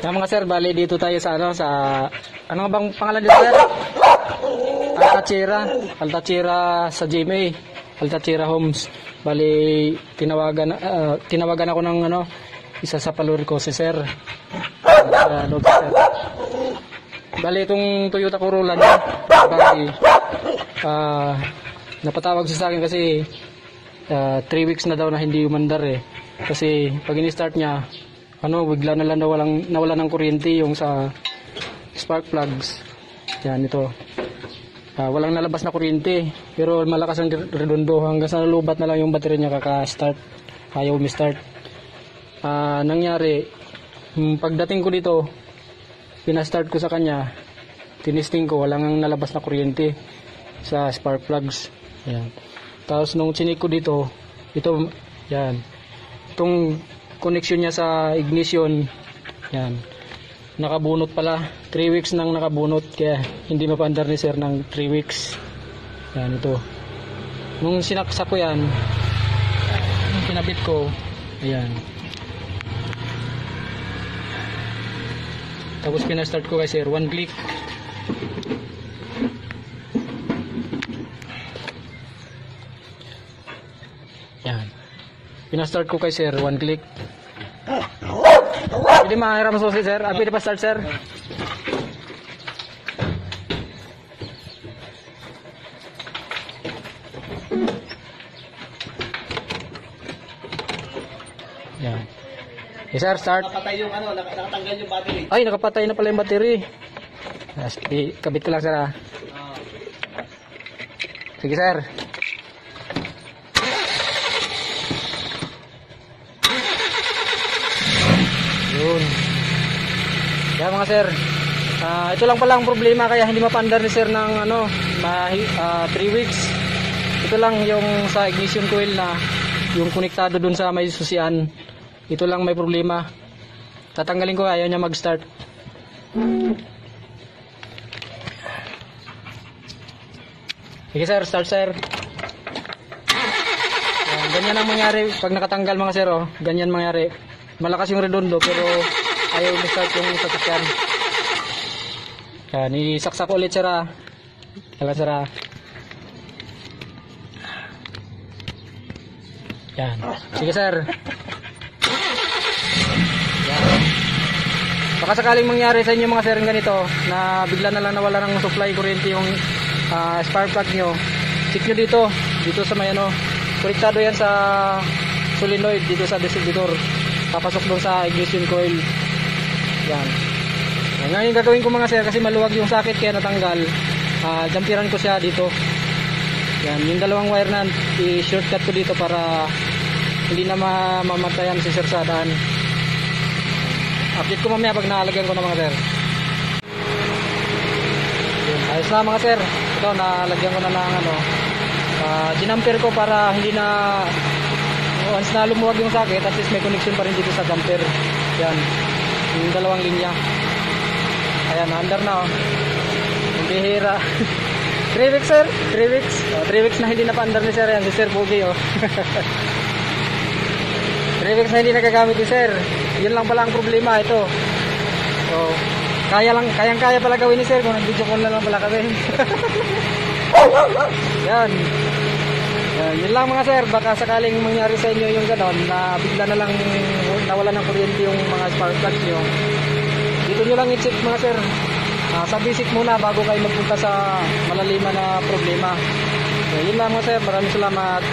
Yan mga sir, bali dito tayo sa ano nga bang pangalan dito sir? Altachira sa GMA, Altachira Homes. Bali tinawagan ako ng isa sa paluri ko si sir. Sir. Bali itong Toyota Corolla niya, bali napatawag siya sa akin kasi 3 weeks na daw na hindi umandar eh. Kasi pag ini-start niya, bigla na lang nawala ng kuryente yung sa spark plugs. Yan ito. Walang nalabas na kuryente, pero malakas ang redondo hanggang sa nalubat na lang yung battery niya kaka-start. Ayaw umi-start. Nangyari, pagdating ko dito, pinastart ko sa kanya, tinisting ko, walang nalabas na kuryente sa spark plugs. Yan. Tapos nung chinik ko dito, ito, yan. Itong connection niya sa ignition, yan. Nakabunot pala. 3 weeks nang nakabunot, kaya hindi mapandar ni sir ng 3 weeks. Yan, ito. Nung sinaksak ko yan, nung pinabit ko, ayan. Tapos pinastart ko kay sir, 1 click. Yan. Pinastart ko kay sir, 1 click. Pwede mahiram susi sir? Pwede pa start sir? Yan. Okay sir, start. Nakapatay yung nakatanggal yung battery. Ay, nakapatay na pala yung battery. Kabit ko lang sir ha. Sige sir. Yun. Yan mga sir. Ito lang pala ang problema kaya hindi mapandar ni sir ng 3 weeks. Ito lang yung sa ignition coil na yung konektado dun sa may susian. Ito lang may problema. Tatanggalin ko, ayaw niya mag-start. Sige sir, start sir. Ganyan ang mangyari pag nakatanggal mga sir. Ganyan mangyari. Malakas yung redondo pero ayaw i-start yung sasakyan. Yan, isaksak ulit sir ha. Talaga sir ha. Yan. Sige sir. Yan. Baka sakaling mangyari sa inyo mga sir ganito na bigla na lang nawala ng supply kuryente yung spark plug nyo. Check nyo dito sa may konektado yan sa solenoid dito sa distributor. Papasok doon sa ignition coil. Yan. Ngayon gagawin ko mga sir kasi maluwag yung socket kaya natanggal. Jampiran ko siya dito. Yan, yung dalawang wire na i-shortcut ko dito para hindi na mamatayan si sir sa daan. Update ko mamaya pag naalagyan ko na mga sir. Yan, ayos na mga sir. Ito nalagyan ko na lang ginamper ko para hindi na once na lumuwag yung socket, at least may connection pa rin dito sa damper. Yan, yung dalawang linya. Ayan, under na Ang bihira. 3 weeks sir, 3 weeks. 3 weeks na hindi na pa-under ni sir. Yan, si Sir Boogie 3 weeks na hindi nagagamit ni sir. Yun lang pala ang problema ito. So, kayang-kaya pala gawin ni sir kung nag-video call na lang pala kami. Yan. Yun lang mga sir, baka sakaling mangyari sa inyo yung ganon na bigla na lang nawala ng kuryente yung mga spark plugs nyo, dito nyo lang i-check mga sir, sa basic muna bago kayo magpunta sa malaliman na problema. Yun lang mga sir, maraming salamat.